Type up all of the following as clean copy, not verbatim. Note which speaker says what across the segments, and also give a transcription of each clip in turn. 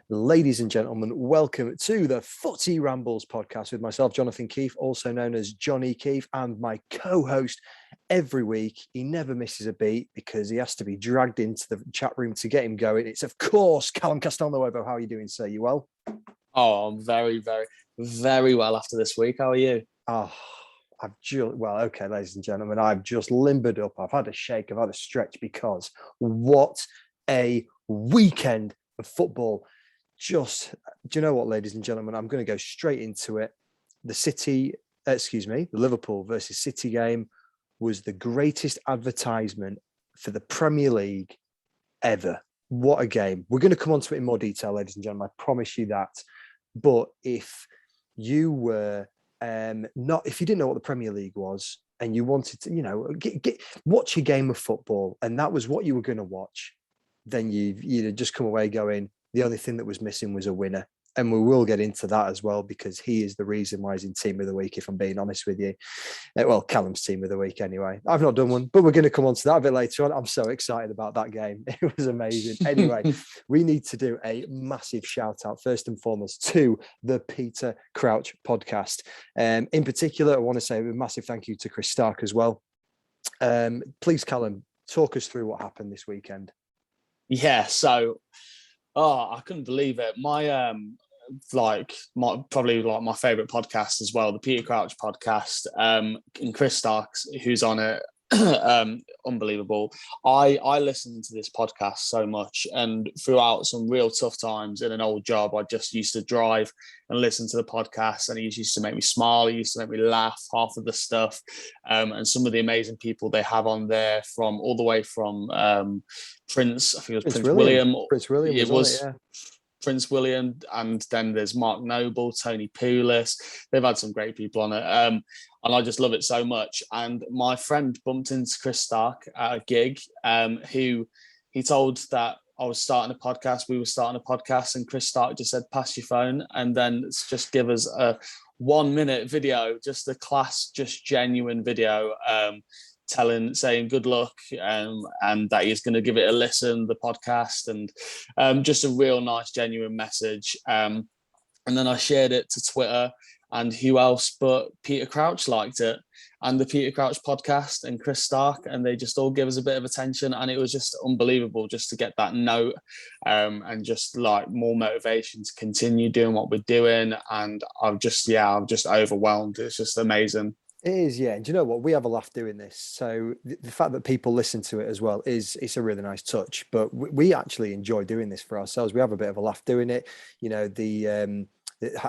Speaker 1: Ladies and gentlemen, welcome to the Footy Rambles podcast with myself, Jonathan Keefe, also known as Johnny Keefe, and my co-host every week. He never misses a beat because he has to be dragged into the chat room to get him going. It's, of course, Callum Castelnuovo. How are you doing, sir? You well?
Speaker 2: Oh, I'm very, very, very well after this week. How are you?
Speaker 1: Okay, ladies and gentlemen, I've just limbered up. I've had a shake, I've had a stretch because what a weekend of football. Do you know what, ladies and gentlemen? I'm going to go straight into it. The Liverpool versus City game was the greatest advertisement for the Premier League ever. What a game. We're going to come on to it in more detail, ladies and gentlemen. I promise you that. But if you were if you didn't know what the Premier League was and you wanted to, watch a game of football and that was what you were going to watch, then you'd just come away going, the only thing that was missing was a winner. And we will get into that as well, because he is the reason why he's in Team of the Week, if I'm being honest with you. Well, Callum's Team of the Week anyway. I've not done one, but we're going to come on to that a bit later on. I'm so excited about that game. It was amazing. Anyway, we need to do a massive shout out, first and foremost, to the Peter Crouch podcast. In particular, I want to say a massive thank you to Chris Stark as well. Please, Callum, talk us through what happened this weekend.
Speaker 2: Yeah, so I couldn't believe it. My my favorite podcast as well, the Peter Crouch podcast, and Chris Starks, who's on it, unbelievable. I listened to this podcast so much, and throughout some real tough times in an old job, I just used to drive and listen to the podcast, and he used to make me smile. He used to make me laugh, half of the stuff, and some of the amazing people they have on there, from all the way from Prince, I think it was Prince William.
Speaker 1: Prince William. It was.
Speaker 2: Prince William, and then there's Mark Noble, Tony Pulis. They've had some great people on it, and I just love it so much. And my friend bumped into Chris Stark at a gig, who he told that I was starting a podcast. We were starting a podcast, and Chris Stark just said, "Pass your phone," and then just give us a 1 minute video, just a class, just genuine video. Saying good luck, and that he's going to give it a listen, the podcast, and just a real nice, genuine message. And then I shared it to Twitter, and who else but Peter Crouch liked it, and the Peter Crouch podcast and Chris Stark, and they just all give us a bit of attention, and it was just unbelievable just to get that note, and just like more motivation to continue doing what we're doing. And I'm just overwhelmed. It's just amazing.
Speaker 1: It is, yeah. And do you know what? We have a laugh doing this. So the fact that people listen to it as well it's a really nice touch. But we actually enjoy doing this for ourselves. We have a bit of a laugh doing it. You know,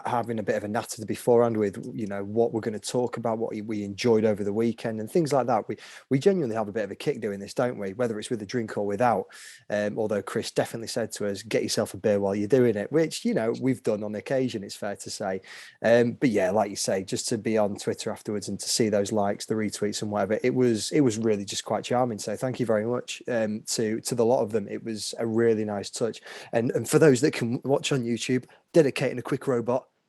Speaker 1: having a bit of a natter beforehand with, what we're going to talk about, what we enjoyed over the weekend and things like that. We genuinely have a bit of a kick doing this, don't we? Whether it's with a drink or without. Although Chris definitely said to us, get yourself a beer while you're doing it, which, we've done on occasion, it's fair to say. But yeah, like you say, just to be on Twitter afterwards and to see those likes, the retweets and whatever, it was really just quite charming. So thank you very much to the lot of them. It was a really nice touch. And for those that can watch on YouTube, dedicating a quick robot,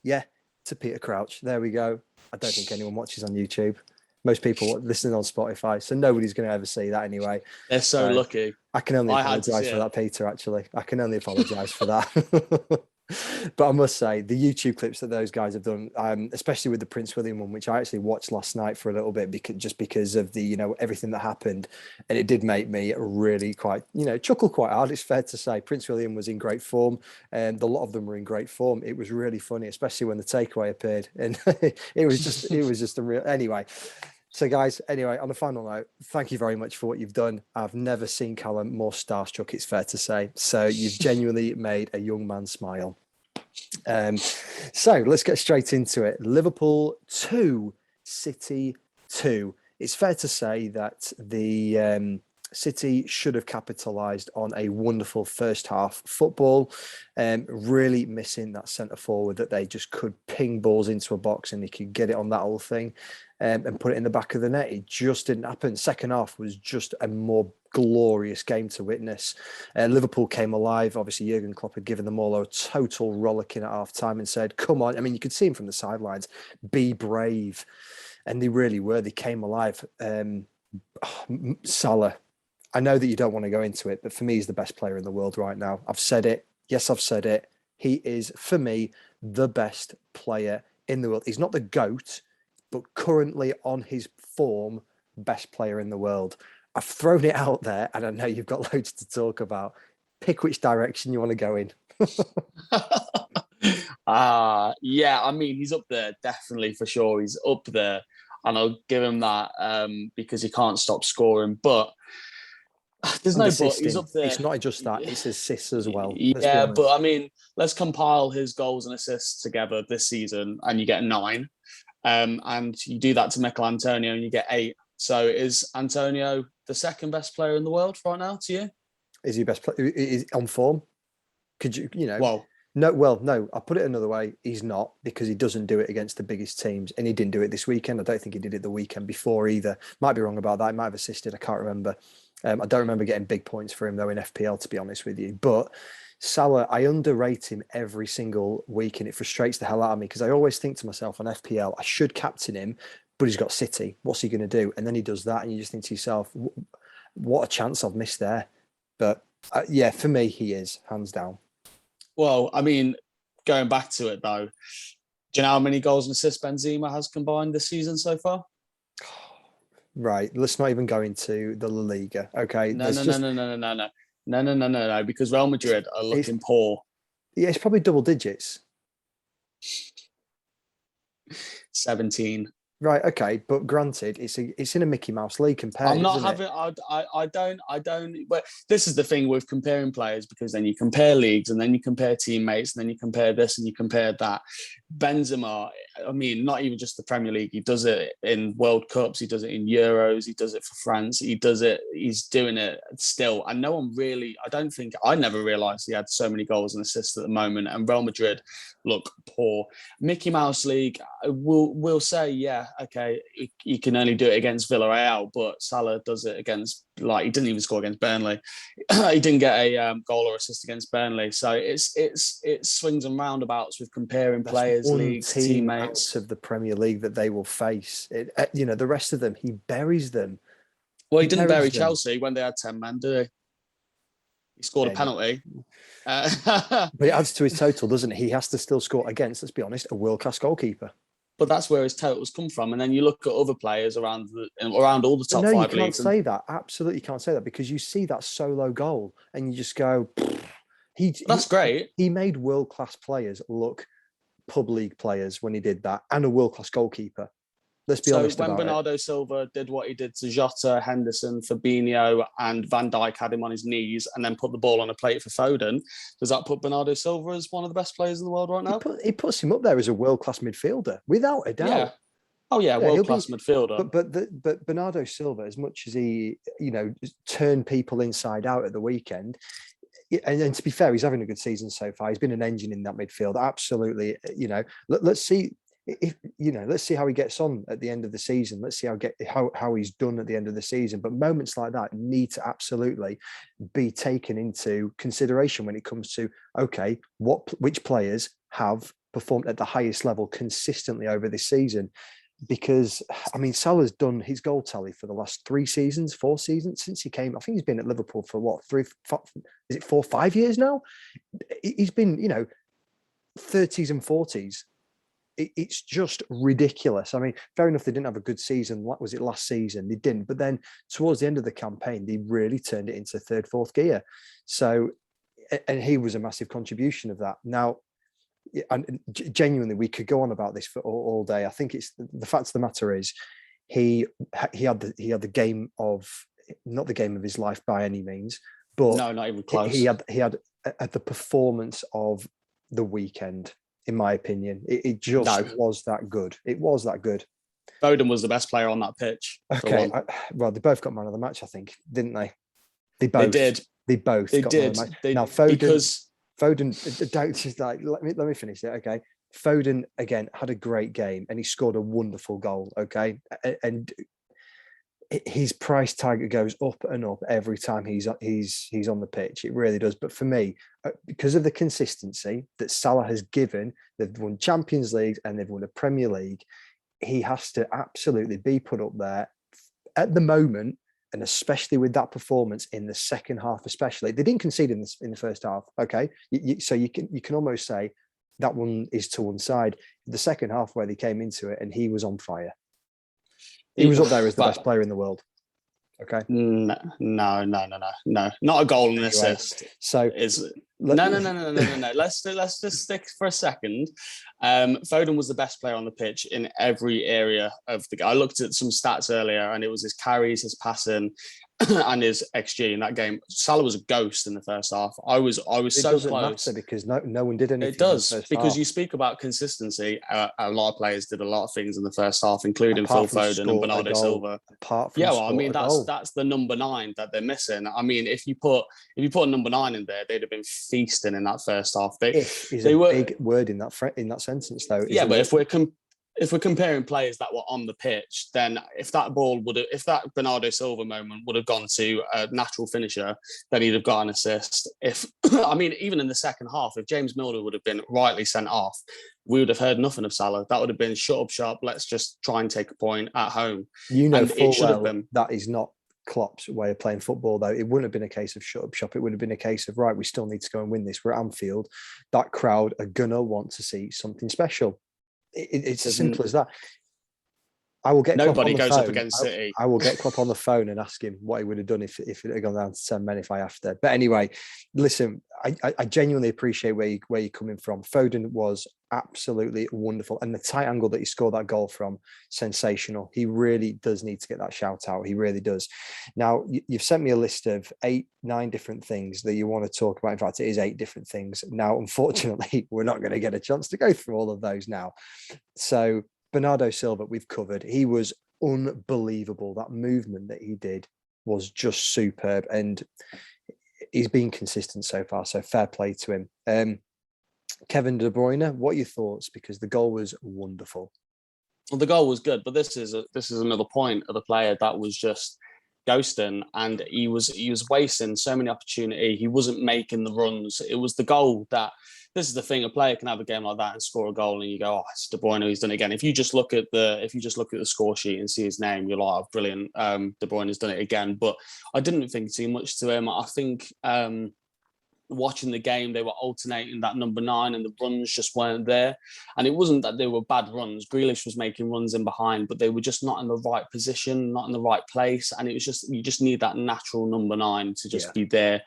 Speaker 1: to Peter Crouch. There we go. I don't think anyone watches on YouTube. Most people listening on Spotify, so nobody's going to ever see that anyway.
Speaker 2: They're so lucky.
Speaker 1: I can only apologise for that, Peter, actually. I can only apologise for that. But I must say, the YouTube clips that those guys have done, especially with the Prince William one, which I actually watched last night for a little bit, because of the, everything that happened. And it did make me really quite, chuckle quite hard. It's fair to say Prince William was in great form, and a lot of them were in great form. It was really funny, especially when the takeaway appeared. And it was just a real, anyway. So guys, anyway, on a final note, thank you very much for what you've done. I've never seen Callum more starstruck, it's fair to say. So you've genuinely made a young man smile. So let's get straight into it. Liverpool 2, City 2. It's fair to say that the City should have capitalised on a wonderful first half football, really missing that centre forward that they just could ping balls into a box and they could get it on that whole thing and put it in the back of the net. It just didn't happen. Second half was just a more glorious game to witness. Liverpool came alive. Obviously, Jurgen Klopp had given them all a total rollicking at half time and said, come on. I mean, you could see him from the sidelines, be brave. And they really were. They came alive. Salah, I know that you don't want to go into it, but for me, he's the best player in the world right now. I've said it. Yes, I've said it. He is, for me, the best player in the world. He's not the GOAT, but currently on his form, best player in the world. I've thrown it out there, and I know you've got loads to talk about. Pick which direction you want to go in.
Speaker 2: Yeah, I mean, he's up there, definitely, for sure. He's up there, and I'll give him that because he can't stop scoring. But there's no but. He's up there.
Speaker 1: It's not just that; it's assists as well.
Speaker 2: Yeah, but I mean, let's compile his goals and assists together this season, and you get 9. And you do that to Mikel Antonio, and you get 8. So is Antonio the second best player in the world right now to you?
Speaker 1: Is he best player? Is on form? Could you know?
Speaker 2: Well,
Speaker 1: no. I'll put it another way. He's not, because he doesn't do it against the biggest teams, and he didn't do it this weekend. I don't think he did it the weekend before either. Might be wrong about that. He might have assisted. I can't remember. I don't remember getting big points for him though in FPL, to be honest with you. But Salah, I underrate him every single week, and it frustrates the hell out of me because I always think to myself on FPL, I should captain him, but he's got City. What's he going to do? And then he does that, and you just think to yourself, what a chance I've missed there. But yeah, for me, he is hands down.
Speaker 2: Well, I mean, going back to it though, do you know how many goals and assists Benzema has combined this season so far?
Speaker 1: Right, let's not even go into the La Liga. Okay,
Speaker 2: No, because Real Madrid are looking poor.
Speaker 1: Yeah, it's probably double digits.
Speaker 2: 17.
Speaker 1: Right, okay, but granted, it's in a Mickey Mouse league compared.
Speaker 2: I'm not having. I don't. But this is the thing with comparing players, because then you compare leagues, and then you compare teammates, and then you compare this and you compare that. Benzema, I mean, not even just the Premier League. He does it in World Cups. He does it in Euros. He does it for France. He does it. He's doing it still. And no one really. I never realised he had so many goals and assists at the moment. And Real Madrid look poor. Mickey Mouse League. We'll say, yeah, okay, you can only do it against Villarreal, but Salah does it against, like, he didn't even score against Burnley. He didn't get a goal or assist against Burnley. So it's swings and roundabouts with comparing players, leagues, teammates
Speaker 1: of the Premier League that they will face. The rest of them, he buries them.
Speaker 2: Well, he didn't bury Chelsea when they had 10 men, did he? He scored a penalty.
Speaker 1: But it adds to his total, doesn't it? He has to still score against, let's be honest, a world-class goalkeeper.
Speaker 2: But that's where his totals come from. And then you look at other players around all the top 5 leagues.
Speaker 1: No, you can't say that. Absolutely can't say that, because you see that solo goal and you just go,
Speaker 2: that's great.
Speaker 1: He made world-class players look pub league players when he did that, and a world-class goalkeeper. Let's be honest about it.
Speaker 2: So when Bernardo Silva did what he did to Jota, Henderson, Fabinho, and Van Dijk had him on his knees and then put the ball on a plate for Foden, does that put Bernardo Silva as one of the best players in the world right now?
Speaker 1: He puts him up there as a world-class midfielder, without a doubt.
Speaker 2: Yeah. Oh yeah, world-class midfielder.
Speaker 1: But Bernardo Silva, as much as he, turned people inside out at the weekend, and to be fair, he's having a good season so far. He's been an engine in that midfield. Absolutely. Let's see. Let's see how he gets on at the end of the season. Let's see how he's done at the end of the season. But moments like that need to absolutely be taken into consideration when it comes to, okay, which players have performed at the highest level consistently over this season. Because, I mean, Salah's done his goal tally for the last 4 seasons since he came. I think he's been at Liverpool for what, 4 5 years now? He's been, 30s and 40s. It's just ridiculous. I mean, fair enough, they didn't have a good season. What was it last season? They didn't. But then towards the end of the campaign, they really turned it into third, fourth gear. So, and he was a massive contribution of that. Now, and genuinely, we could go on about this for all day. I think it's the fact of the matter is, he had the game of, not the game of his life by any means, but
Speaker 2: no, not even close.
Speaker 1: He had the performance of the weekend. In my opinion, it just was that good. It was that good.
Speaker 2: Foden was the best player on that pitch.
Speaker 1: Okay, they both got man of the match, I think, didn't they? They did. They both got man of the match. Now Foden, don't just like let me finish it. Okay, Foden again had a great game and he scored a wonderful goal. Okay, and his price tag goes up and up every time he's on the pitch. It really does. But for me, because of the consistency that Salah has given, they've won Champions Leagues and they've won a Premier League. He has to absolutely be put up there at the moment And especially with that performance in the second half, especially they didn't concede in the first half. Okay, so you can almost say that one is to one side. The second half where they came into it and he was on fire. He was up there as the best player in the world. Okay.
Speaker 2: No. Not a goal and assist.
Speaker 1: So
Speaker 2: no. Let's just stick for a second. Foden was the best player on the pitch in every area of the game. I looked at some stats earlier, and it was his carries, his passing, and his XG in that game. Salah was a ghost in the first half. I was so close. It
Speaker 1: doesn't matter because no one did anything.
Speaker 2: It does, because you speak about consistency. A lot of players did a lot of things in the first half, including Phil Foden and Bernardo Silva. That's the number 9 that they're missing. I mean, if you put a number 9 in there, they'd have been feasting in that first half. They were big
Speaker 1: word in that sentence, though.
Speaker 2: Yeah, but if we're comparing players that were on the pitch, then if that Bernardo Silva moment would have gone to a natural finisher, then he'd have got an assist. Even in the second half, if James Milner would have been rightly sent off, we would have heard nothing of Salah. That would have been shut up shop. Let's just try and take a point at home.
Speaker 1: That is not Klopp's way of playing football, though. It wouldn't have been a case of shut up shop. It would have been a case of, right, we still need to go and win this. We're at Anfield. That crowd are gonna want to see something special. It's as simple as that. I will get
Speaker 2: nobody
Speaker 1: Klopp on the
Speaker 2: goes
Speaker 1: phone.
Speaker 2: up against City.
Speaker 1: I will get Klopp on the phone and ask him what he would have done if it had gone down to 10 men if I have to. But anyway, listen, I genuinely appreciate where you're coming from. Foden was absolutely wonderful, and the tight angle that he scored that goal from, sensational. He really does need to get that shout out. He really does. Now, you've sent me a list of 8-9 different things that you want to talk about. In fact, it is 8 different things. Now, unfortunately, we're not going to get a chance to go through all of those now. So Bernardo Silva, we've covered. He was unbelievable. That movement that he did was just superb, and he's been consistent so far. So fair play to him. Kevin De Bruyne, what are your thoughts? Because the goal was wonderful.
Speaker 2: Well, the goal was good, but this is another point of the player that was just ghosting, and he was wasting so many opportunity. He wasn't making the runs. It was the goal that. This is the thing: a player can have a game like that and score a goal, and you go, "Oh, it's De Bruyne. He's done it again." If you just look at the score sheet and see his name, you're like, "Oh, brilliant! De Bruyne has done it again." But I didn't think too much to him. I think watching the game, they were alternating that number 9, and the runs just weren't there. And it wasn't that they were bad runs. Grealish was making runs in behind, but they were just not in the right position, not in the right place. And it was just you just need that natural number 9 to just be there.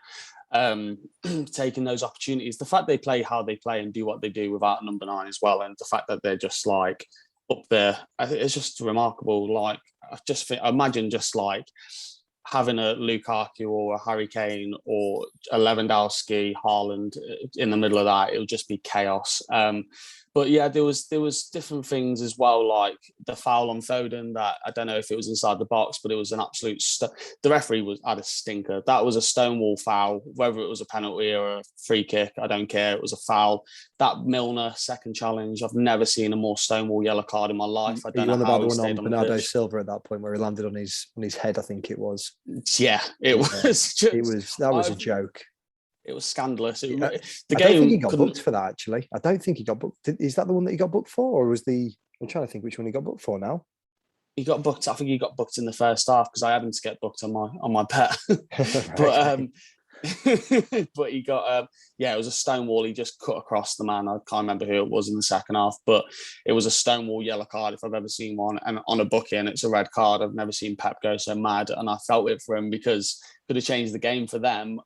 Speaker 2: Taking those opportunities, the fact they play how they play and do what they do without number 9 as well, and the fact that they're just like up there, I think it's just remarkable. Like, imagine just like having a Lukaku or a Harry Kane or a Lewandowski, Haaland in the middle of that. It would just be chaos. But yeah, there was different things as well, like the foul on Foden that I don't know if it was inside the box, but it was an absolute. The referee had a stinker. That was a stonewall foul, whether it was a penalty or a free kick, I don't care. It was a foul. That Milner second challenge, I've never seen a more stonewall yellow card in my life. I don't know how he stayed on
Speaker 1: Bernardo Silva at that point where he landed on his head. I think it was.
Speaker 2: Yeah, it was.
Speaker 1: That was a joke.
Speaker 2: It was scandalous.
Speaker 1: I don't think he got booked for that, actually. I don't think he got booked. Is that the one that he got booked for? Or was I'm trying to think which one he got booked for now.
Speaker 2: He got booked. I think he got booked in the first half because I happened to get booked on my bet. But but he got it was a stonewall. He just cut across the man. I can't remember who it was in the second half, but it was a stonewall yellow card if I've ever seen one. And on a booking, it's a red card. I've never seen Pep go so mad, and I felt it for him because it could have changed the game for them.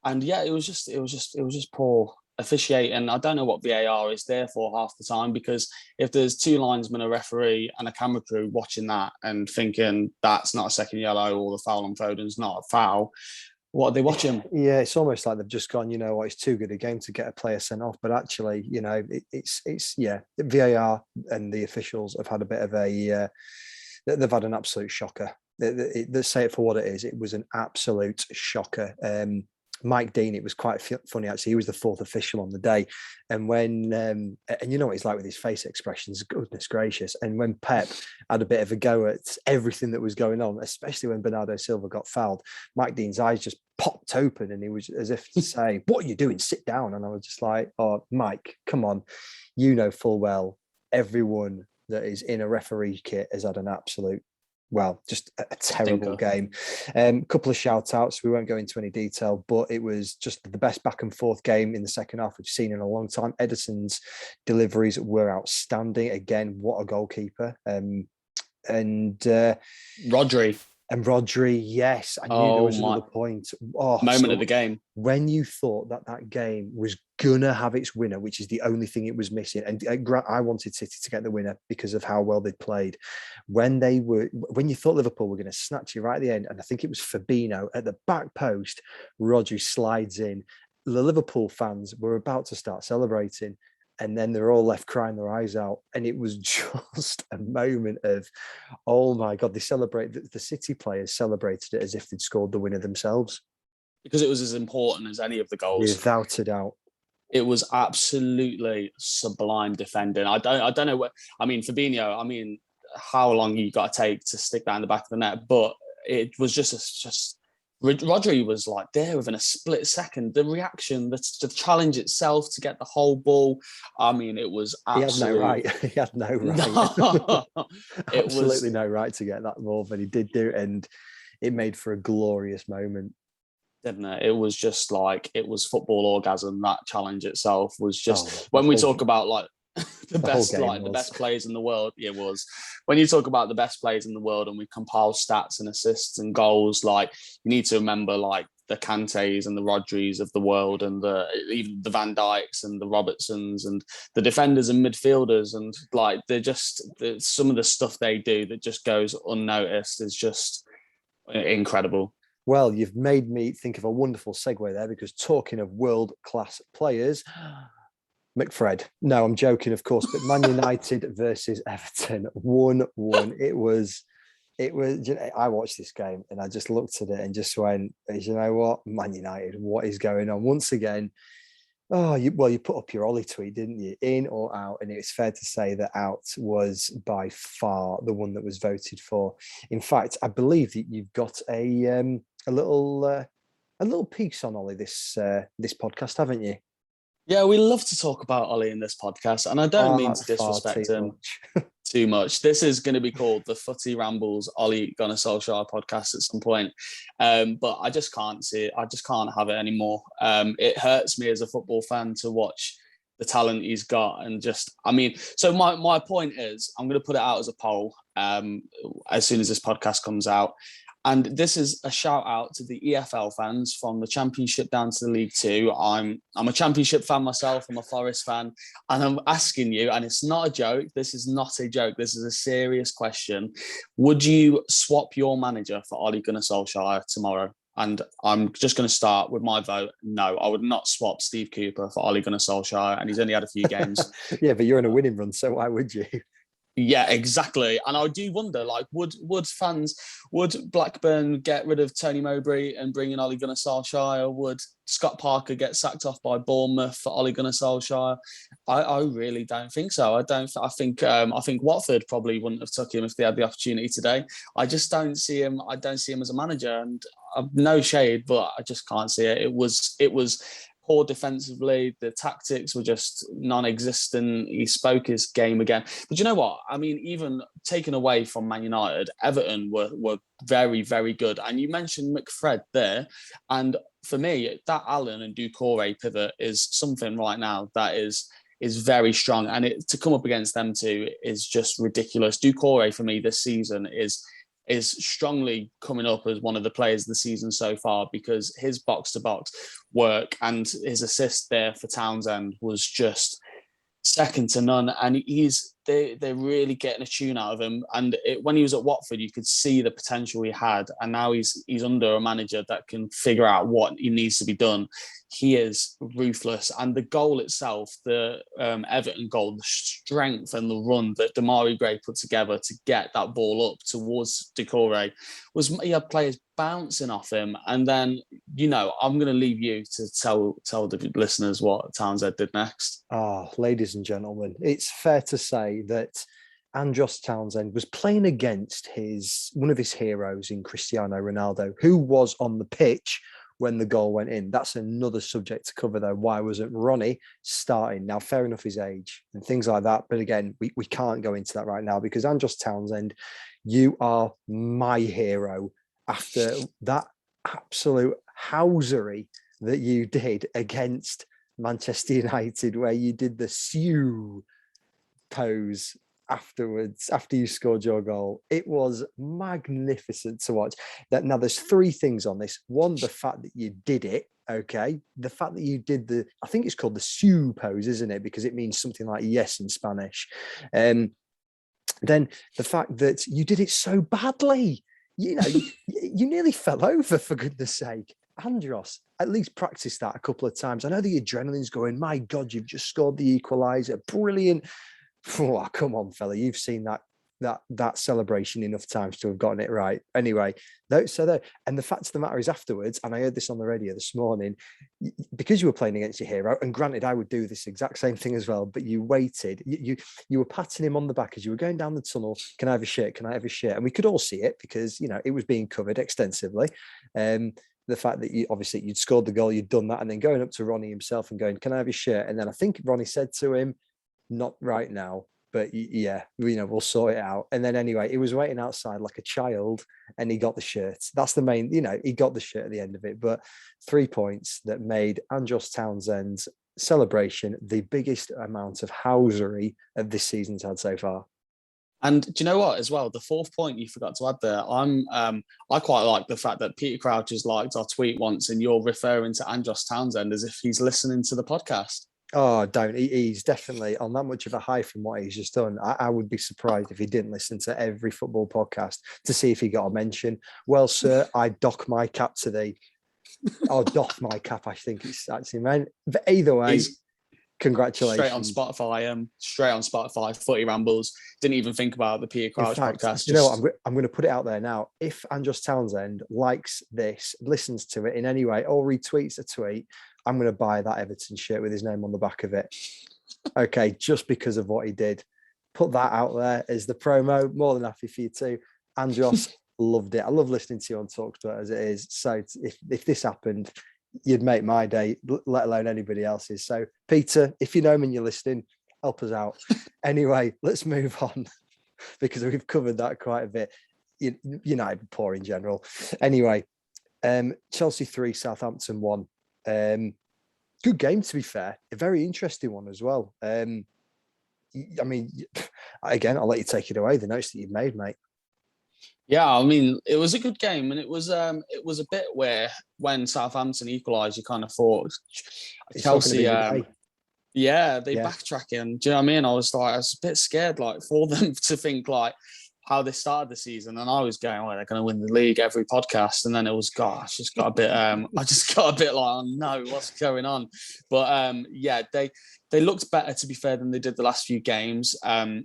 Speaker 2: And yeah, it was just poor officiating. I don't know what VAR is there for half the time, because if there's 2 linesmen, a referee and a camera crew watching that and thinking that's not a second yellow or the foul on Foden's not a foul, what are they watching?
Speaker 1: Yeah, it's almost like they've just gone, you know what, it's too good a game to get a player sent off. But actually, you know, it's VAR and the officials have had a bit of they've had an absolute shocker. They say it for what it is. It was an absolute shocker. Mike Dean, it was quite funny actually. He was the 4th official on the day, and when and you know what he's like with his face expressions, goodness gracious. And when Pep had a bit of a go at everything that was going on, especially when Bernardo Silva got fouled, Mike Dean's eyes just popped open, and he was as if to say, "What are you doing? Sit down." And I was just like, "Oh, Mike, come on, you know full well everyone that is in a referee kit has had an absolute well, just a terrible game. Couple of shout outs. We won't go into any detail, but it was just the best back and forth game in the second half we've seen in a long time. Ederson's deliveries were outstanding. Again, what a goalkeeper. And
Speaker 2: Rodri.
Speaker 1: And Rodri, yes, I knew there was another point.
Speaker 2: Moment of the game.
Speaker 1: When you thought that game was gonna have its winner, which is the only thing it was missing, and I wanted City to get the winner because of how well they'd played. When you thought Liverpool were going to snatch you right at the end, and I think it was Fabinho at the back post, Rodri slides in. The Liverpool fans were about to start celebrating. And then they're all left crying their eyes out. And it was just a moment of, oh my God, the City players celebrated it as if they'd scored the winner themselves.
Speaker 2: Because it was as important as any of the goals.
Speaker 1: Without a doubt.
Speaker 2: It was absolutely sublime defending. I don't know what, Fabinho, how long you got to take to stick that in the back of the net, but it was just Rodri was like there within a split second. The reaction, the challenge itself to get the whole ball. It was absolutely...
Speaker 1: He had no right. Absolutely no right to get that ball, but he did do it, and it made for a glorious moment.
Speaker 2: Didn't it? It was just like, it was football orgasm. That challenge itself was just, when we talk about like the best players in the world. It was, when you talk about the best players in the world and we compile stats and assists and goals, like you need to remember like the Kantés and the Rodris of the world, and even the Van Dijks and the Robertsons and the defenders and midfielders, and like some of the stuff they do that just goes unnoticed is just incredible.
Speaker 1: Well, you've made me think of a wonderful segue there, because talking of world-class players, McFred. No, I'm joking, of course, but Man United versus Everton, 1-1. It was, I watched this game and I just looked at it and just went, you know what, Man United, what is going on? Once again, you put up your Ole tweet, didn't you? In or out? And it's fair to say that out was by far the one that was voted for. In fact, I believe that you've got a little piece on Ole this podcast, haven't you?
Speaker 2: Yeah, we love to talk about Ole in this podcast, and I don't mean to disrespect him too much. This is going to be called the Footy Rambles Ole Gunnar Solskjaer podcast at some point, but I just can't see it. I just can't have it anymore. It hurts me as a football fan to watch the talent he's got, and so my point is, I'm going to put it out as a poll as soon as this podcast comes out. And this is a shout out to the EFL fans from the Championship down to the League Two. I'm a Championship fan myself. I'm a Forest fan. And I'm asking you, and it's not a joke. This is not a joke. This is a serious question. Would you swap your manager for Ole Gunnar Solskjaer tomorrow? And I'm just going to start with my vote. No, I would not swap Steve Cooper for Ole Gunnar Solskjaer. And he's only had a few games.
Speaker 1: Yeah, but you're in a winning run, so why would you?
Speaker 2: Yeah, exactly. And I do wonder, like, would Blackburn get rid of Tony Mowbray and bring in Ole Gunnar Solskjaer? Would Scott Parker get sacked off by Bournemouth for Ole Gunnar Solskjaer? I really don't think so. I think Watford probably wouldn't have took him if they had the opportunity today. I just don't see him. I don't see him as a manager, and no shade, but I just can't see it. It was poor defensively. The tactics were just non-existent. He spoke his game again. But you know what? I mean, even taken away from Man United, Everton were very, very good. And you mentioned McFred there. And for me, that Allen and Doucouré pivot is something right now that is very strong. And to come up against them two is just ridiculous. Doucouré, for me, this season is strongly coming up as one of the players of the season so far, because his box-to-box work and his assist there for Townsend was just second to none. And they're really getting a tune out of him. And when he was at Watford, you could see the potential he had. And now he's under a manager that can figure out what he needs to be done. He is ruthless. And the goal itself, the Everton goal, the strength and the run that Damari Gray put together to get that ball up towards Doucouré, he had players bouncing off him. And then, I'm going to leave you to tell the listeners what Townsend did next.
Speaker 1: Ladies and gentlemen, it's fair to say that Andros Townsend was playing against one of his heroes in Cristiano Ronaldo, who was on the pitch when the goal went in. That's another subject to cover, though. Why wasn't Ronnie starting? Now, fair enough, his age and things like that. But again, we can't go into that right now, because Andros Townsend, you are my hero after that absolute housery that you did against Manchester United, where you did the SIUUUU pose afterwards, after you scored your goal. It was magnificent to watch. Now, there's three things on this. One, the fact that you did it. Okay, the fact that you did I think it's called the SIUUUU pose, isn't it? Because it means something like yes in Spanish. Then the fact that you did it so badly. You know, you nearly fell over, for goodness sake. Andros, at least practice that a couple of times. I know the adrenaline's going, my God, you've just scored the equaliser. Brilliant. Oh, come on, fella. You've seen that celebration enough times to have gotten it right. Anyway, and the fact of the matter is afterwards, and I heard this on the radio this morning, because you were playing against your hero, and granted, I would do this exact same thing as well, but you waited, you were patting him on the back as you were going down the tunnel. Can I have a shirt? Can I have a shirt? And we could all see it because, you know, it was being covered extensively. The fact that you'd scored the goal, you'd done that, and then going up to Ronnie himself and going, can I have his shirt? And then I think Ronnie said to him, not right now, but yeah, you know, we'll sort it out. And then anyway, he was waiting outside like a child and he got the shirt. That's the main, you know, he got the shirt at the end of it. But 3 points that made Andros Townsend's celebration the biggest amount of housery of this season's had so far.
Speaker 2: And do you know what, as well, the fourth point you forgot to add there, I quite like the fact that Peter Crouch has liked our tweet once and you're referring to Andros Townsend as if he's listening to the podcast.
Speaker 1: Oh, don't. He's definitely on that much of a high from what he's just done. I would be surprised if he didn't listen to every football podcast to see if he got a mention. Well, sir, I dock my cap to thee. Or doff my cap, I think it's actually meant. But either way, congratulations.
Speaker 2: Straight on Spotify, Footy Rambles. Didn't even think about the Peter Crouch podcast.
Speaker 1: You know what? I'm going to put it out there now. If Andros Townsend likes this, listens to it in any way, or retweets a tweet, I'm going to buy that Everton shirt with his name on the back of it. Okay, just because of what he did. Put that out there as the promo. More than happy for you too. Andros, loved it. I love listening to you on TalkSport as it is. So if this happened, you'd make my day, let alone anybody else's. So Peter, if you know him and you're listening, help us out. Anyway, let's move on because we've covered that quite a bit. United poor in general. Anyway, Chelsea 3, Southampton 1. Good game, to be fair. A very interesting one as well. I mean, again, I'll let you take it away. The notes that you've made, mate.
Speaker 2: Yeah, I mean, it was a good game, and it was a bit where when Southampton equalised, you kind of thought Chelsea. They backtracking. Do you know what I mean? I was a bit scared, like for them to think like how they started the season, and I was going, "Oh, they're going to win the league every podcast," and then it was, gosh, just got a bit. I just got a bit like, "Oh no, what's going on?" But yeah, they looked better, to be fair, than they did the last few games.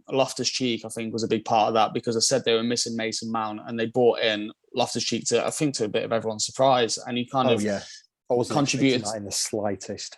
Speaker 2: Loftus-Cheek, I think, was a big part of that because I said they were missing Mason Mount, and they brought in Loftus-Cheek to a bit of everyone's surprise, and he kind of
Speaker 1: I wasn't
Speaker 2: contributed
Speaker 1: that in the slightest.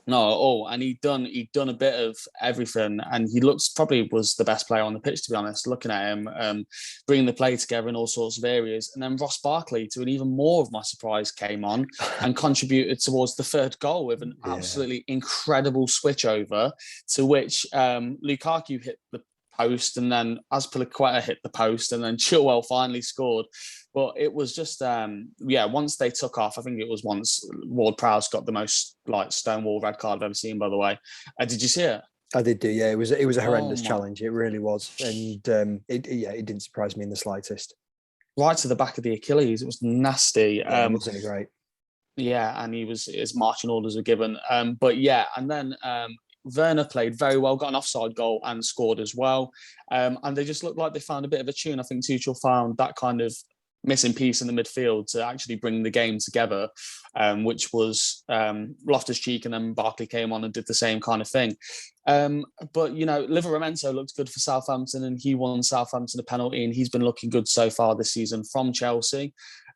Speaker 2: No, and he'd done a bit of everything, and he probably was the best player on the pitch, to be honest. Looking at him, bringing the play together in all sorts of areas, and then Ross Barkley, to an even more of my surprise, came on and contributed towards the third goal with an absolutely incredible switch over, to which Lukaku hit the post, and then Azpilicueta hit the post, and then Chilwell finally scored. But it was just, once they took off, I think it was once Ward-Prowse got the most stonewall red card I've ever seen, by the way. Did you see it?
Speaker 1: I did do, yeah. It was a horrendous challenge. It really was. And it didn't surprise me in the slightest.
Speaker 2: Right to the back of the Achilles. It was nasty.
Speaker 1: Wasn't great.
Speaker 2: Yeah, and his marching orders were given. But yeah, and then Werner played very well, got an offside goal and scored as well. And they just looked like they found a bit of a tune. I think Tuchel found that kind of missing piece in the midfield to actually bring the game together, which was Loftus-Cheek, and then Barkley came on and did the same kind of thing. But, Livramento looked good for Southampton, and he won Southampton a penalty, and he's been looking good so far this season from Chelsea.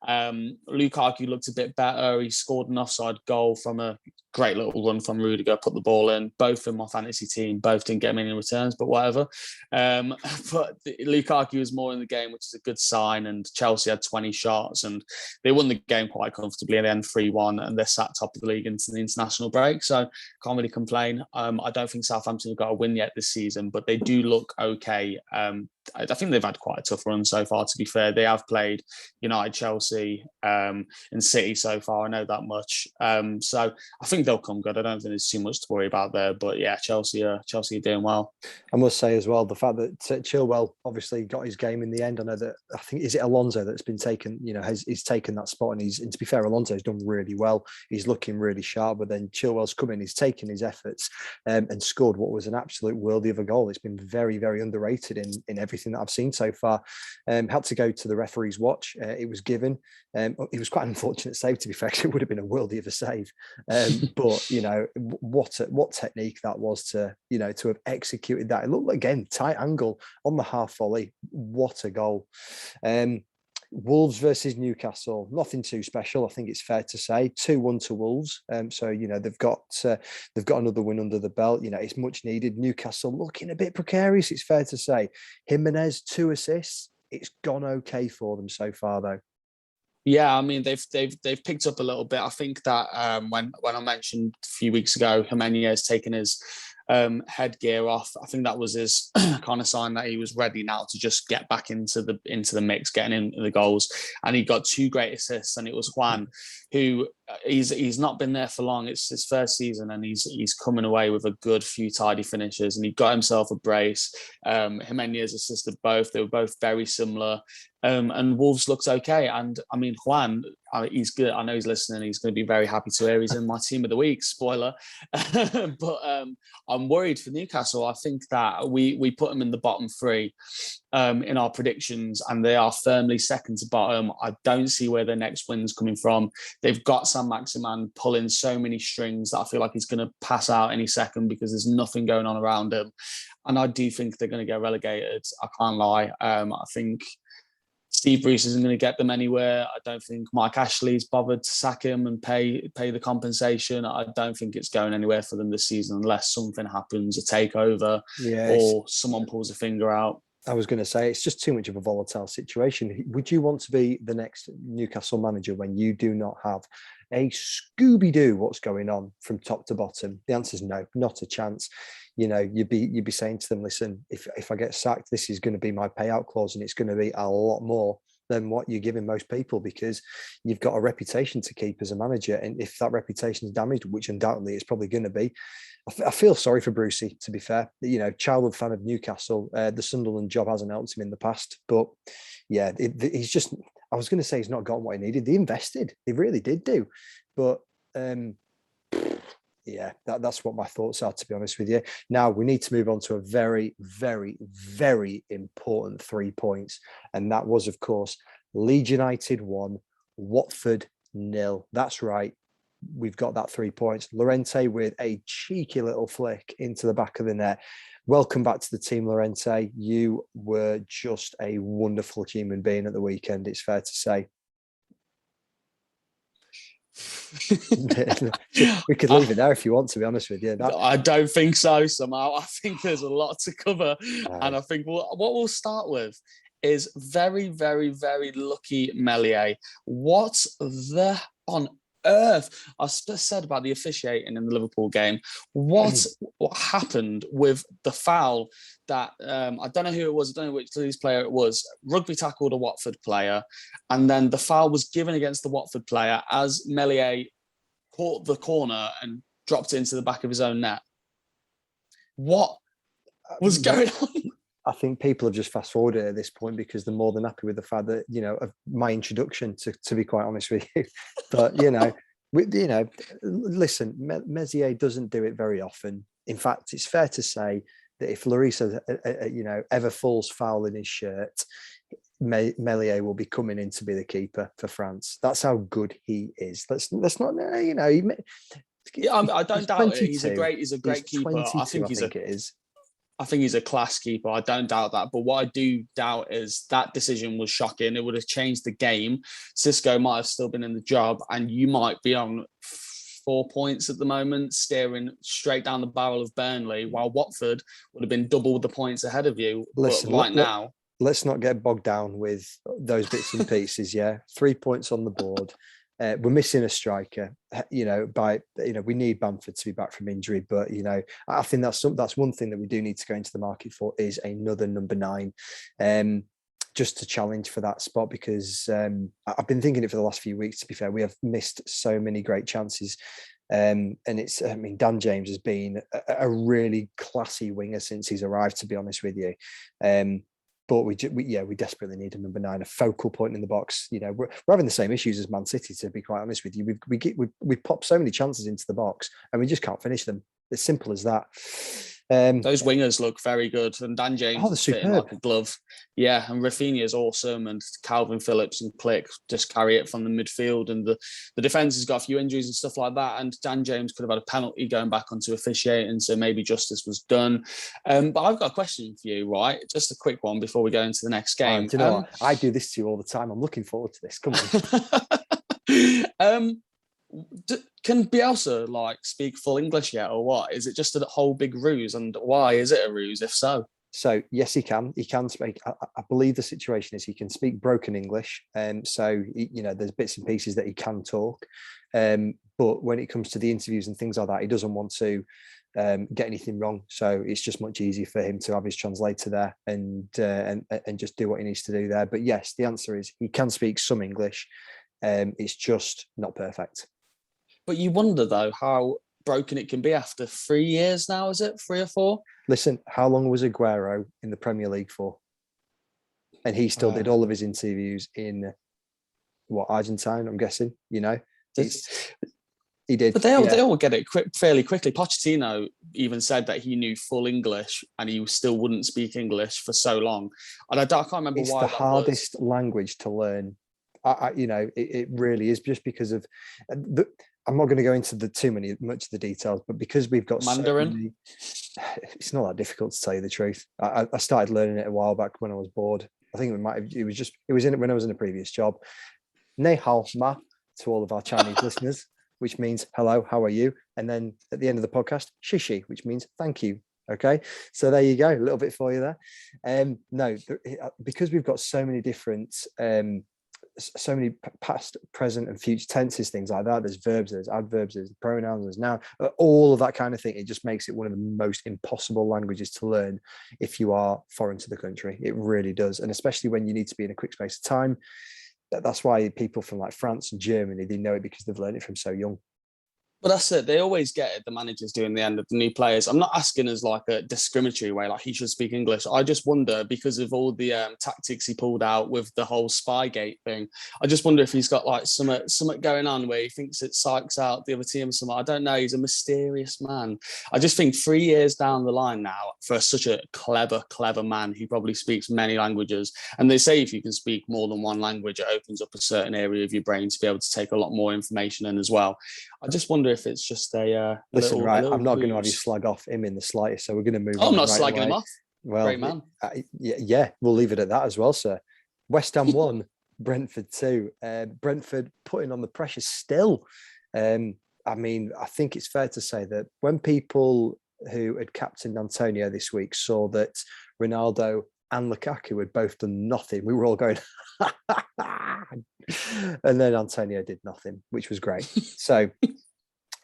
Speaker 2: Lukaku looked a bit better. He scored an offside goal from a great little run from Rudiger, put the ball in, both in my fantasy team, both didn't get many returns, but whatever. But Lukaku was more in the game, which is a good sign, and Chelsea had 20 shots, and they won the game quite comfortably at the end 3-1, and they're sat top of the league into the international break, so can't really complain. I don't think Southampton have got a win yet this season, but they do look okay. I think they've had quite a tough run so far, to be fair. They have played United, Chelsea, and City so far, I know that much. So I think they'll come good. I don't think there's too much to worry about there. But yeah, Chelsea are doing well.
Speaker 1: I must say as well, the fact that Chilwell obviously got his game in the end. I know that, I think, is it Alonso that's been taken, he's taken that spot, and to be fair, Alonso's done really well. He's looking really sharp, but then Chilwell's come in, he's taken his efforts and scored what was an absolute worldie of a goal. It's been very, very underrated in everything that I've seen so far. Had to go to the referee's watch. It was given. It was quite an unfortunate save, to be fair, because it would have been a worldie of a save. But what technique that was to have executed that. It looked like, again, tight angle on the half volley. What a goal. Wolves versus Newcastle, nothing too special, I think it's fair to say. 2-1 to Wolves. So they've got another win under the belt. It's much needed. Newcastle looking a bit precarious, it's fair to say. Jimenez, 2 assists. It's gone okay for them so far, though.
Speaker 2: Yeah, I mean they've picked up a little bit. I think that when I mentioned a few weeks ago, Jimenez taking his headgear off, I think that was his kind of sign that he was ready now to just get back into the mix, getting in the goals. And he got 2 great assists, and it was Juan, who he's not been there for long. It's his first season, and he's coming away with a good few tidy finishes, and he got himself a brace. Jimenez assisted both. They were both very similar. And Wolves looked okay. And I mean, Juan, he's good. I know he's listening. He's going to be very happy to hear he's in my team of the week. Spoiler. But I'm worried for Newcastle. I think that we put them in the bottom 3 in our predictions, and they are firmly second to bottom. I don't see where their next win's coming from. They've got Sam Maximan pulling so many strings that I feel like he's going to pass out any second because there's nothing going on around him. And I do think they're going to get relegated. I can't lie. I think Steve Bruce isn't going to get them anywhere. I don't think Mike Ashley's bothered to sack him and pay the compensation. I don't think it's going anywhere for them this season unless something happens, a takeover, or someone pulls a finger out.
Speaker 1: I was going to say, it's just too much of a volatile situation. Would you want to be the next Newcastle manager when you do not have a Scooby-Doo what's going on from top to bottom? The answer is no, not a chance. You'd be saying to them, listen, if I get sacked, this is going to be my payout clause, and it's going to be a lot more than what you're giving most people, because you've got a reputation to keep as a manager. And if that reputation is damaged, which undoubtedly it's probably going to be, I feel sorry for Brucey, to be fair. Childhood fan of Newcastle, the Sunderland job hasn't helped him in the past. But yeah, he's just, I was going to say he's not got what he needed. They invested. They really did do. But yeah, that's what my thoughts are, to be honest with you. Now, we need to move on to a very, very, very important 3 points. And that was, of course, Leeds United 1, Watford 0. That's right. We've got that 3 points. Llorente with a cheeky little flick into the back of the net. Welcome back to the team, Llorente. You were just a wonderful human being at the weekend, it's fair to say. We could leave it there if you want, to be honest with you.
Speaker 2: I don't think so, somehow. I think there's a lot to cover. And I think what we'll start with is very, very, very lucky Meslier. What the on earth? I said about the officiating in the Liverpool game. What happened with the foul that I don't know who it was, I don't know which Leeds player it was, rugby tackled a Watford player, and then the foul was given against the Watford player as Meslier caught the corner and dropped it into the back of his own net. What was going on?
Speaker 1: I think people have just fast forwarded at this point because they're more than happy with the fact that, of my introduction, to be quite honest with you. But, listen, Meslier doesn't do it very often. In fact, it's fair to say that if Lloris, ever falls foul in his shirt, Meslier will be coming in to be the keeper for France. That's how good he is. Let's not, I
Speaker 2: don't doubt it. He's a great keeper. I think he's a class keeper. I don't doubt that. But what I do doubt is that decision was shocking. It would have changed the game. Cisco might have still been in the job, and you might be on 4 points at the moment, staring straight down the barrel of Burnley, while Watford would have been double the points ahead of you.
Speaker 1: Listen,
Speaker 2: but right now,
Speaker 1: let's not get bogged down with those bits and pieces. Yeah, 3 points on the board. We're missing a striker. We need Bamford to be back from injury, but I think that's one thing that we do need to go into the market for is another number 9, just to challenge for that spot, because I've been thinking it for the last few weeks. To be fair, we have missed so many great chances. And it's, Dan James has been a really classy winger since he's arrived, to be honest with you. But we desperately need a number 9, a focal point in the box. We're having the same issues as Man City, to be quite honest with you. We pop so many chances into the box and we just can't finish them. It's simple as that.
Speaker 2: Those wingers look very good, and Dan James is fitting like a glove. Yeah, and Rafinha is awesome, and Calvin Phillips and Click just carry it from the midfield, and the defence has got a few injuries and stuff like that. And Dan James could have had a penalty going back onto officiating, so maybe justice was done. But I've got a question for you, right? Just a quick one before we go into the next game.
Speaker 1: Do you know what? I do this to you all the time. I'm looking forward to this. Come
Speaker 2: on. Can Bielsa speak full English yet, or what? Is it just a whole big ruse? And why is it a ruse, if so?
Speaker 1: So yes, he can. He can speak. I believe the situation is he can speak broken English, so there's bits and pieces that he can talk. But when it comes to the interviews and things like that, he doesn't want to get anything wrong. So it's just much easier for him to have his translator there and just do what he needs to do there. But yes, the answer is he can speak some English. It's just not perfect.
Speaker 2: But you wonder, though, how broken it can be after 3 years now, is it? 3 or 4?
Speaker 1: Listen, how long was Aguero in the Premier League for? And he still did all of his interviews in, Argentine, I'm guessing, he did.
Speaker 2: But they all get it fairly quickly. Pochettino even said that he knew full English and he still wouldn't speak English for so long. And I can't remember why.
Speaker 1: It's the hardest language to learn. It really is, just because of I'm not going to go into much of the details, but because we've got
Speaker 2: Mandarin,
Speaker 1: it's not that difficult to tell you the truth. I started learning it a while back when I was bored. I think it was in it when I was in a previous job. Nei hao ma to all of our Chinese listeners, which means hello, how are you? And then at the end of the podcast, shishi, which means thank you. Okay, so there you go, a little bit for you there. Because we've got so many different so many past, present and future tenses, things like that. There's verbs, there's adverbs, there's pronouns, there's noun, all of that kind of thing. It just makes it one of the most impossible languages to learn if you are foreign to the country. It really does. And especially when you need to be in a quick space of time. That's why people from France and Germany, they know it because they've learned it from so young.
Speaker 2: But that's it. They always get it, the managers doing the end of the new players. I'm not asking as a discriminatory way, he should speak English. I just wonder, because of all the tactics he pulled out with the whole Spygate thing, I just wonder if he's got something going on where he thinks it psychs out the other team. I don't know. He's a mysterious man. I just think 3 years down the line now, for such a clever man who probably speaks many languages, and they say if you can speak more than one language, it opens up a certain area of your brain to be able to take a lot more information in as well. I just wonder if it's just a
Speaker 1: listen, right? I'm not going to have you slag off him in the slightest, so we're going to move on.
Speaker 2: I'm not slagging him off.
Speaker 1: Well,
Speaker 2: great man.
Speaker 1: Yeah, we'll leave it at that as well, sir. West Ham 1, Brentford 2. Brentford putting on the pressure still. I think it's fair to say that when people who had captained Antonio this week saw that Ronaldo and Lukaku had both done nothing, we were all going, and then Antonio did nothing, which was great. So,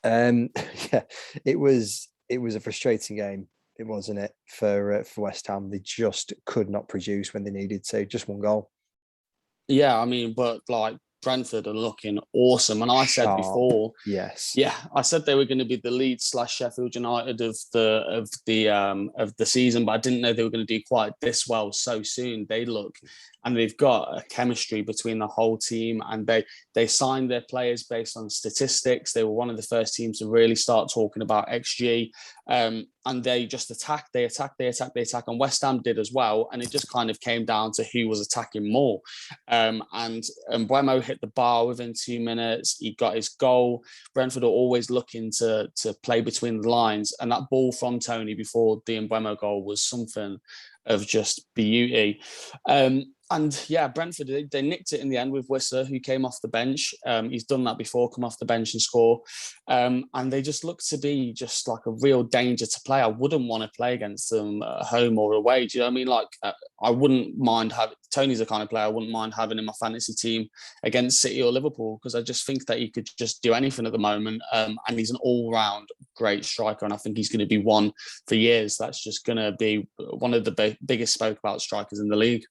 Speaker 1: it was a frustrating game, wasn't it, for West Ham? They just could not produce when they needed to. Just one goal.
Speaker 2: Yeah, but Brentford are looking awesome, and I said before, I said they were going to be the Leeds / Sheffield United of the season, but I didn't know they were going to do quite this well so soon. And they've got a chemistry between the whole team, and they signed their players based on statistics. They were one of the first teams to really start talking about XG, and they just attack, and West Ham did as well. And it just kind of came down to who was attacking more. And Mbeumo hit the bar within 2 minutes. He got his goal. Brentford are always looking to play between the lines, and that ball from Tony before the Mbeumo goal was something of just beauty. And yeah, Brentford, they nicked it in the end with Whistler, who came off the bench. He's done that before, come off the bench and score. And they just look to be just like a real danger to play. I wouldn't want to play against them at home or away. Do you know what I mean? Like, I wouldn't mind having, Tony's the kind of player I wouldn't mind having in my fantasy team against City or Liverpool, because I just think that he could just do anything at the moment. And he's an all-round great striker. And I think he's going to be one for years. That's just going to be one of the biggest spoke about strikers in the league.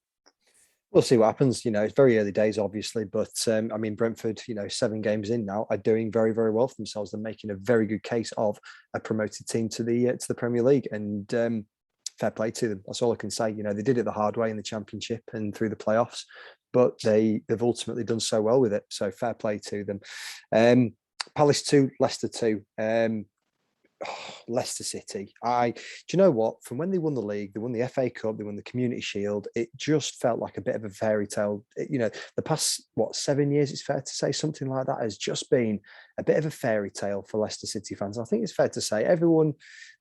Speaker 1: We'll see what happens. It's very early days, obviously, but Brentford, 7 games in now, are doing very, very well for themselves. They're making a very good case of a promoted team to the Premier League, and fair play to them. That's all I can say. They did it the hard way in the Championship and through the playoffs, but they've ultimately done so well with it. So fair play to them. Palace 2, Leicester 2. Leicester City. Do you know what? From when they won the league, they won the FA Cup, they won the Community Shield, it just felt like a bit of a fairy tale. The past, 7 years, it's fair to say, something like that has just been a bit of a fairy tale for Leicester City fans. I think it's fair to say everyone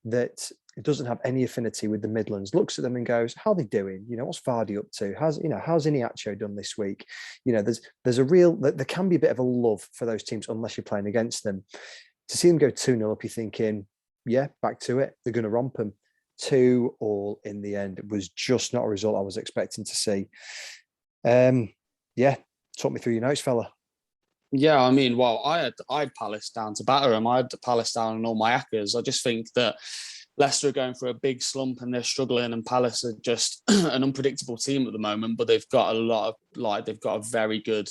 Speaker 1: that doesn't have any affinity with the Midlands looks at them and goes, how are they doing? What's Vardy up to? How's Iniacho done this week? There's a real, there can be a bit of a love for those teams unless you're playing against them. To see them go 2-0 up, you're thinking, yeah, back to it. They're going to romp them. 2-2 in the end. It was just not a result I was expecting to see. Talk me through your notes, fella.
Speaker 2: Yeah, I had Palace down to batter them. I had Palace down on all my Ackers. I just think that Leicester are going for a big slump and they're struggling, and Palace are just an unpredictable team at the moment, but they've got they've got a very good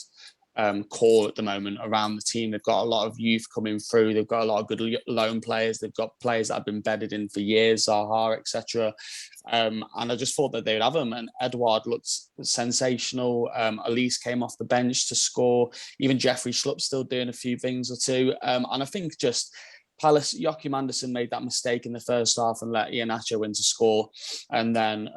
Speaker 2: core at the moment around the team. They've got a lot of youth coming through. They've got a lot of good loan players. They've got players that have been bedded in for years, Zaha, etc. And I just thought that they would have them. And Edouard looked sensational. Elise came off the bench to score. Even Jeffrey Schlupp's still doing a few things or two. And I think just Palace, Joachim Andersen made that mistake in the first half and let Iheanacho in to score. And then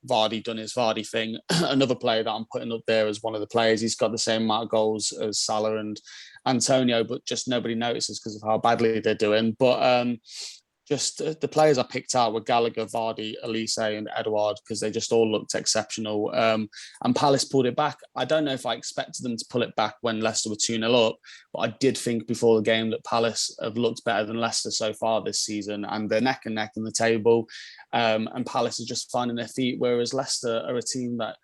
Speaker 2: Vardy done his Vardy thing. Another player that I'm putting up there as one of the players. He's got the same amount of goals as Salah and Antonio, but just nobody notices because of how badly they're doing. But just the players I picked out were Gallagher, Vardy, Elise and Edouard, because they just all looked exceptional. And Palace pulled it back. I don't know if I expected them to pull it back when Leicester were 2-0 up, but I did think before the game that Palace have looked better than Leicester so far this season, and they're neck and neck in the table. And Palace are just finding their feet, whereas Leicester are a team that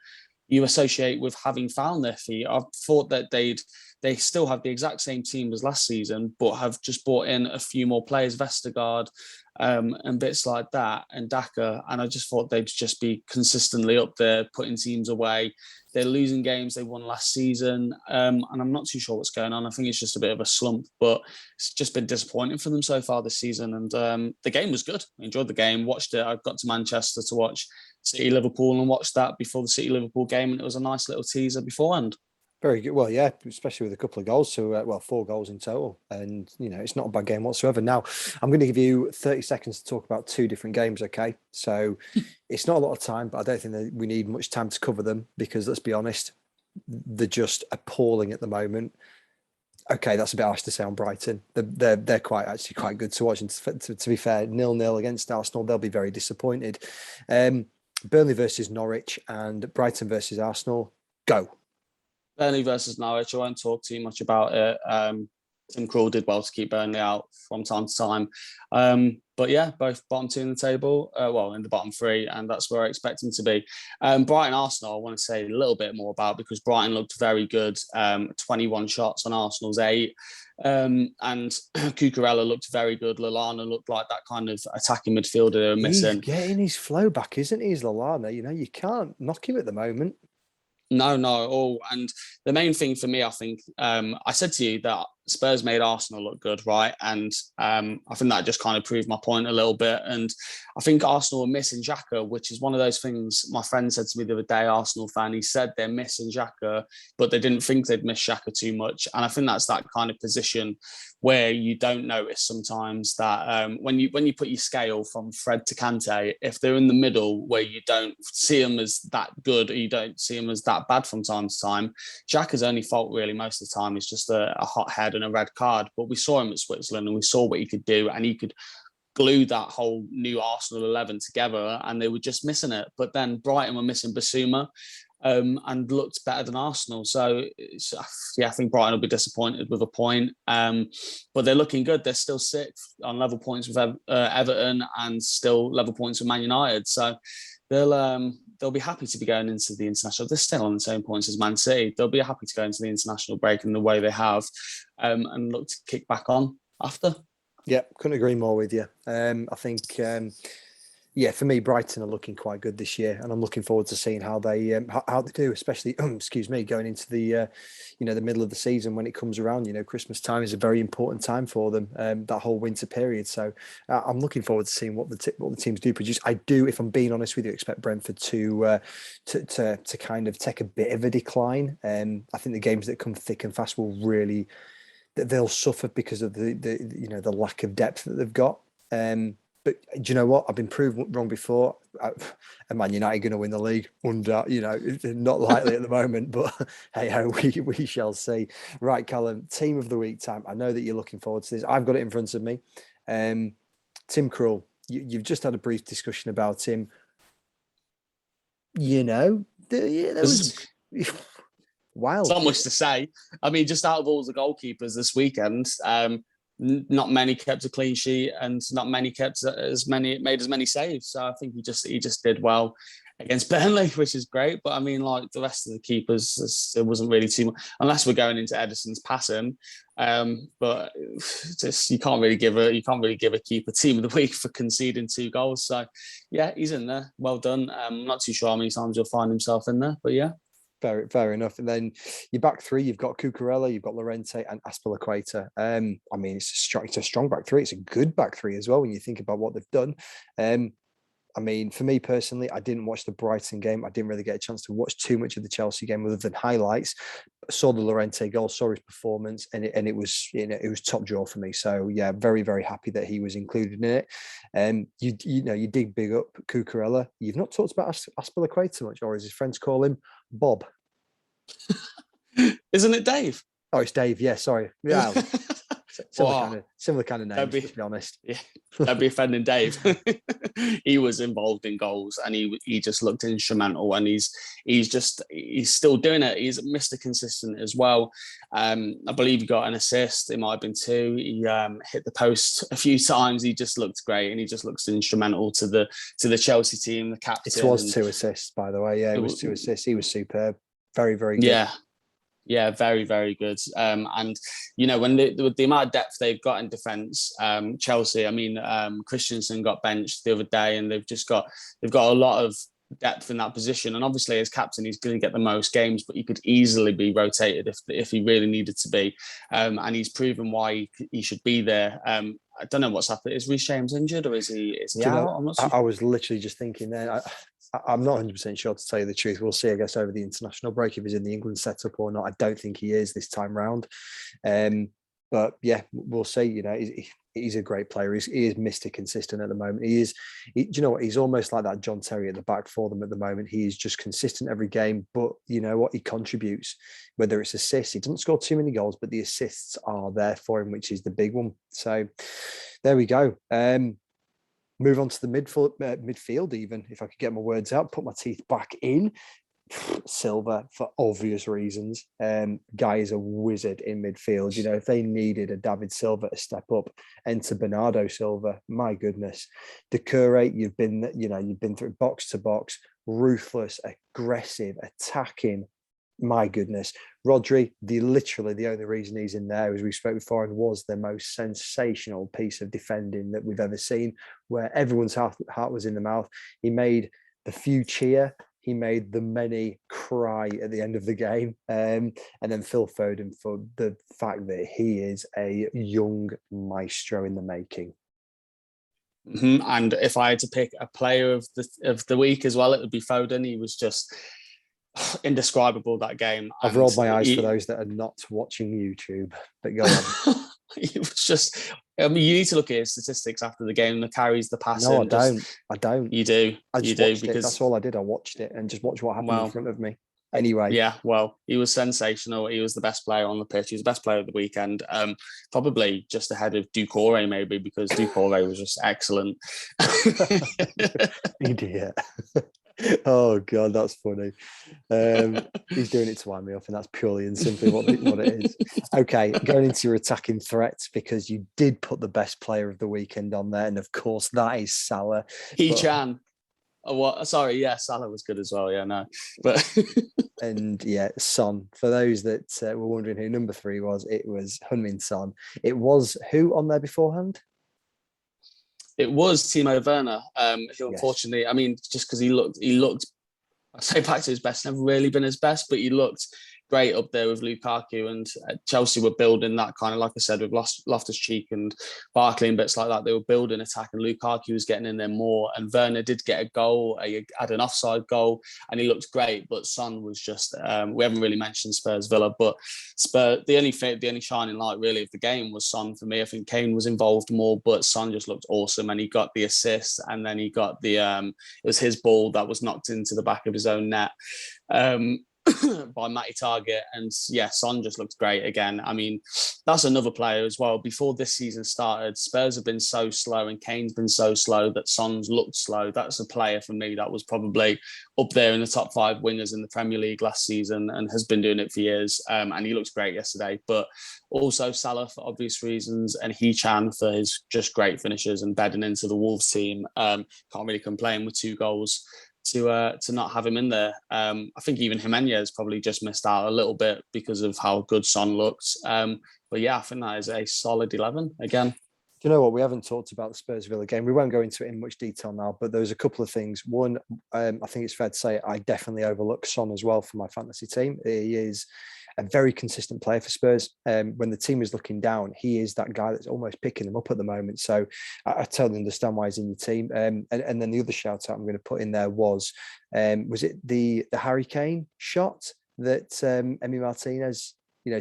Speaker 2: you associate with having found their feet. I thought that they still have the exact same team as last season, but have just brought in a few more players, Vestergaard and bits like that, and Daka. And I just thought they'd just be consistently up there, putting teams away. They're losing games they won last season. And I'm not too sure what's going on. I think it's just a bit of a slump, but it's just been disappointing for them so far this season. And the game was good. I enjoyed the game, watched it. I got to Manchester to watch City Liverpool and watched that before the City Liverpool game. And it was a nice little teaser beforehand.
Speaker 1: Very good. Well, yeah, especially with a couple of goals. So, 4 goals in total. And, it's not a bad game whatsoever. Now, I'm going to give you 30 seconds to talk about 2 different games, okay? So, it's not a lot of time, but I don't think that we need much time to cover them because, let's be honest, they're just appalling at the moment. Okay, that's a bit harsh to say on Brighton. They're quite good to watch. And to be fair, 0-0 against Arsenal, they'll be very disappointed. Burnley versus Norwich and Brighton versus Arsenal. Go.
Speaker 2: Burnley versus Norwich. I won't talk too much about it. Tim Krul did well to keep Burnley out from time to time. But yeah, both bottom 2 in the table, in the bottom 3, and that's where I expect them to be. Brighton Arsenal, I want to say a little bit more about because Brighton looked very good. 21 shots on Arsenal's 8. And Cucurella looked very good. Lallana looked like that kind of attacking midfielder they were missing.
Speaker 1: He's getting his flow back, isn't he, Lallana? You can't knock him at the moment.
Speaker 2: No, not at all. And the main thing for me, I think, I said to you that Spurs made Arsenal look good, right? And I think that just kind of proved my point a little bit. And I think Arsenal are missing Xhaka, which is one of those things my friend said to me the other day, Arsenal fan. He said they're missing Xhaka, but they didn't think they'd miss Xhaka too much. And I think that's that kind of position where you don't notice sometimes that when you put your scale from Fred to Kante, if they're in the middle where you don't see them as that good or you don't see them as that bad from time to time, Xhaka's only fault really most of the time is just a hot head and a red card. But we saw him at Switzerland and we saw what he could do, and he could glue that whole new Arsenal 11 together, and they were just missing it. But then Brighton were missing Basuma, and looked better than Arsenal. So, I think Brighton will be disappointed with a point. But they're looking good. They're still sixth on level points with Everton and still level points with Man United. So they'll be happy to be going into the international. They're still on the same points as Man City. They'll be happy to go into the international break in the way they have, and look to kick back on after.
Speaker 1: Yeah, couldn't agree more with you. I think, for me, Brighton are looking quite good this year, and I'm looking forward to seeing how they do, especially going into the the middle of the season when it comes around. Christmas time is a very important time for them, that whole winter period. So I'm looking forward to seeing what the teams do produce. I do, if I'm being honest with you, expect Brentford to kind of take a bit of a decline. I think the games that come thick and fast will really, they'll suffer because of the lack of depth that they've got. But do you know what? I've been proved wrong before. Man United going to win the league? Not likely at the moment, but hey ho, we shall see. Right, Callum, team of the week time. I know that you're looking forward to this. I've got it in front of me. Tim Krul, you've just had a brief discussion about him. There was wow.
Speaker 2: Not much to say. I mean, just out of all the goalkeepers this weekend, not many kept a clean sheet, and not many made as many saves. So I think he just did well against Burnley, which is great. But I mean, like the rest of the keepers, it wasn't really too much, unless we're going into Ederson's passing. But you can't really give a keeper team of the week for conceding 2 goals. So yeah, he's in there. Well done. I'm not too sure how many times he'll find himself in there, but yeah.
Speaker 1: Fair enough. And then your back three, you've got Cucurella, you've got Llorente and Azpilicueta. I mean, it's a strong back three. It's a good back three as well when you think about what they've done. I mean, for me personally, I didn't watch the Brighton game. I didn't really get a chance to watch too much of the Chelsea game other than highlights. Saw the Llorente goal, saw his performance, and it was it was top draw for me. So yeah, very very happy that he was included in it. You dig big up Cucurella. You've not talked about Azpilicueta much, or as his friends call him, Bob.
Speaker 2: Isn't it Dave?
Speaker 1: Oh, it's Dave. Yeah, sorry. Yeah. Similar kind of names, to be honest.
Speaker 2: Yeah, don't be offending Dave. He was involved in goals, and he just looked instrumental, and he's still doing it. He's Mr. Consistent as well. I believe he got an assist. It might have been 2. He hit the post a few times. He just looked great, and he just looks instrumental to the Chelsea team, the captain.
Speaker 1: It was 2 assists, by the way. Yeah, it was 2 assists. He was superb. Very, very good.
Speaker 2: Yeah, very, very good. And when the amount of depth they've got in defence, Chelsea. I mean, Christensen got benched the other day, and they've got a lot of depth in that position. And obviously, as captain, he's going to get the most games, but he could easily be rotated if he really needed to be. And he's proven why he should be there. I don't know what's happened. Is Reece James injured, or is he out? I'm not sure.
Speaker 1: I was literally just thinking then. I'm not 100% sure, to tell you the truth. We'll see, I guess, over the international break if he's in the England setup or not. I don't think he is this time round. But yeah, we'll see. He's a great player. He is Mr. Consistent at the moment. Do you know what? He's almost like that John Terry at the back for them at the moment. He is just consistent every game, but you know what? He contributes, whether it's assists. He doesn't score too many goals, but the assists are there for him, which is the big one. So there we go. Move on to the midfield, even, if I could get my words out, put my teeth back in. Silva, for obvious reasons. Guy is a wizard in midfield. If they needed a David Silva to step up, enter Bernardo Silva, my goodness. Doucouré, you've been through box to box, ruthless, aggressive, attacking. My goodness. Rodri, literally the only reason he's in there, as we spoke before, and was the most sensational piece of defending that we've ever seen, where everyone's heart was in the mouth. He made the few cheer. He made the many cry at the end of the game. And then Phil Foden for the fact that he is a young maestro in the making.
Speaker 2: Mm-hmm. And if I had to pick a player of the week as well, it would be Foden. He was just indescribable that game.
Speaker 1: I've rolled my eyes for those that are not watching YouTube, but go on.
Speaker 2: It was just, you need to look at his statistics after the game, the carries, the passing.
Speaker 1: No, I don't.
Speaker 2: You do.
Speaker 1: Because that's all I did. I watched it and just watched what happened in front of me. Anyway.
Speaker 2: Yeah, well, he was sensational. He was the best player on the pitch. He was the best player of the weekend. Probably just ahead of Doucouré, maybe, because Doucouré was just excellent.
Speaker 1: Idiot. Oh God, that's funny. He's doing it to wind me up, and that's purely and simply what it is. Okay, going into your attacking threats, because you did put the best player of the weekend on there, and of course that is Salah.
Speaker 2: Chan. Oh, what? Sorry, yeah, Salah was good as well. Yeah, no, but
Speaker 1: and yeah, Son. For those that were wondering who number 3 was, it was Heung-min Son. It was who on there beforehand?
Speaker 2: It was Timo Werner. Who unfortunately,
Speaker 1: yes.
Speaker 2: I mean, just because he looked. I say back to his best, never really been his best, but he looked great up there with Lukaku, and Chelsea were building that kind of, like I said, with Loftus-Cheek and Barkley and bits like that. They were building attack, and Lukaku was getting in there more. And Werner did get a goal, he had an offside goal, and he looked great. But Son was just, we haven't really mentioned Spurs Villa, but Spurs, the only shining light really of the game was Son for me. I think Kane was involved more, but Son just looked awesome, and he got the assist, and then he got the, it was his ball that was knocked into the back of his own net. By Matty Target, and yeah, Son just looked great again. I mean, that's another player as well. Before this season started, Spurs have been so slow and Kane's been so slow that Son's looked slow. That's a player for me that was probably up there in the top 5 wingers in the Premier League last season and has been doing it for years. And he looked great yesterday. But also Salah for obvious reasons, and Chan for his just great finishes and bedding into the Wolves team. Can't really complain with 2 goals. To not have him in there. I think even Jimenez probably just missed out a little bit because of how good Son looked. But yeah, I think that is a solid 11 again.
Speaker 1: Do you know what? We haven't talked about the Spurs Villa game. We won't go into it in much detail now, but there's a couple of things. One, I think it's fair to say I definitely overlook Son as well for my fantasy team. He is a very consistent player for Spurs. When the team is looking down, he is that guy that's almost picking them up at the moment. So I totally understand why he's in your team. And then the other shout out I'm going to put in there was it the Harry Kane shot that Emi Martinez,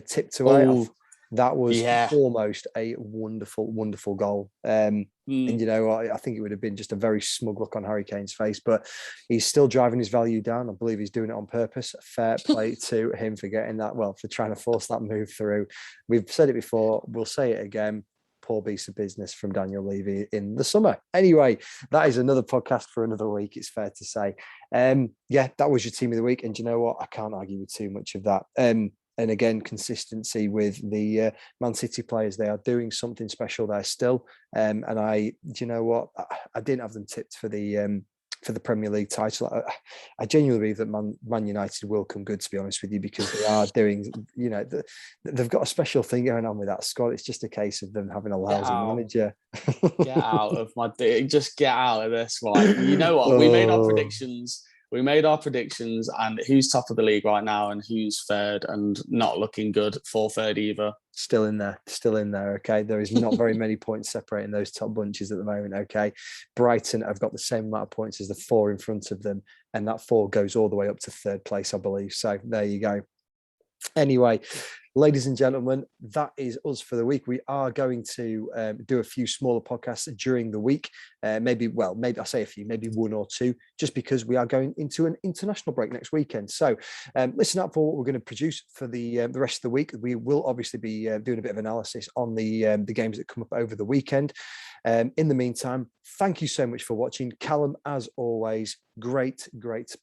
Speaker 1: tipped away?
Speaker 2: Oh,
Speaker 1: that was almost a wonderful, wonderful goal. And I think it would have been just a very smug look on Harry Kane's face, but he's still driving his value down. I believe he's doing it on purpose. Fair play to him for getting that, for trying to force that move through. We've said it before, we'll say it again. Poor piece of business from Daniel Levy in the summer. Anyway, that is another podcast for another week, it's fair to say. That was your team of the week. And you know what? I can't argue with too much of that. And again, consistency with the Man City players. They are doing something special there still. And I didn't have them tipped for the Premier League title. I genuinely believe that Man United will come good, to be honest with you, because they are doing, they've got a special thing going on with that squad. It's just a case of them having a lousy manager.
Speaker 2: Get out of my just get out of this one. You know what? We made our predictions. And who's top of the league right now and who's third and not looking good for third either.
Speaker 1: Still in there. Okay. There is not very many points separating those top bunches at the moment. Okay. Brighton have got the same amount of points as the 4 in front of them. And that 4 goes all the way up to 3rd place, I believe. So there you go. Anyway, ladies and gentlemen, that is us for the week. We are going to do a few smaller podcasts during the week. Maybe I say a few, maybe 1 or 2, just because we are going into an international break next weekend. So listen up for what we're going to produce for the rest of the week. We will obviously be doing a bit of analysis on the games that come up over the weekend. In the meantime, thank you so much for watching. Callum, as always, great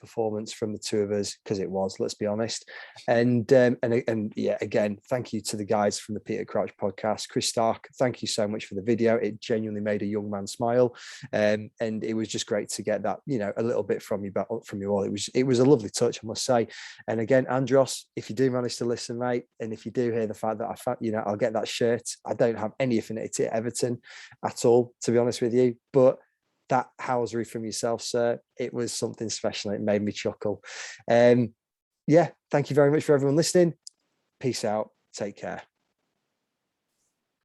Speaker 1: performance from the 2 of us, because it was, let's be honest. And again, thank you to the guys from the Peter Crouch podcast. Chris Stark, thank you so much for the video. It genuinely made a young man smile. And it was just great to get that, a little bit from you all. It was a lovely touch, I must say. And again, Andros, if you do manage to listen, mate, and if you do hear the fact that I'll get that shirt. I don't have any affinity to Everton at all, to be honest with you, but that housery from yourself, sir, it was something special. It made me chuckle. Thank you very much for everyone listening. Peace out. Take care.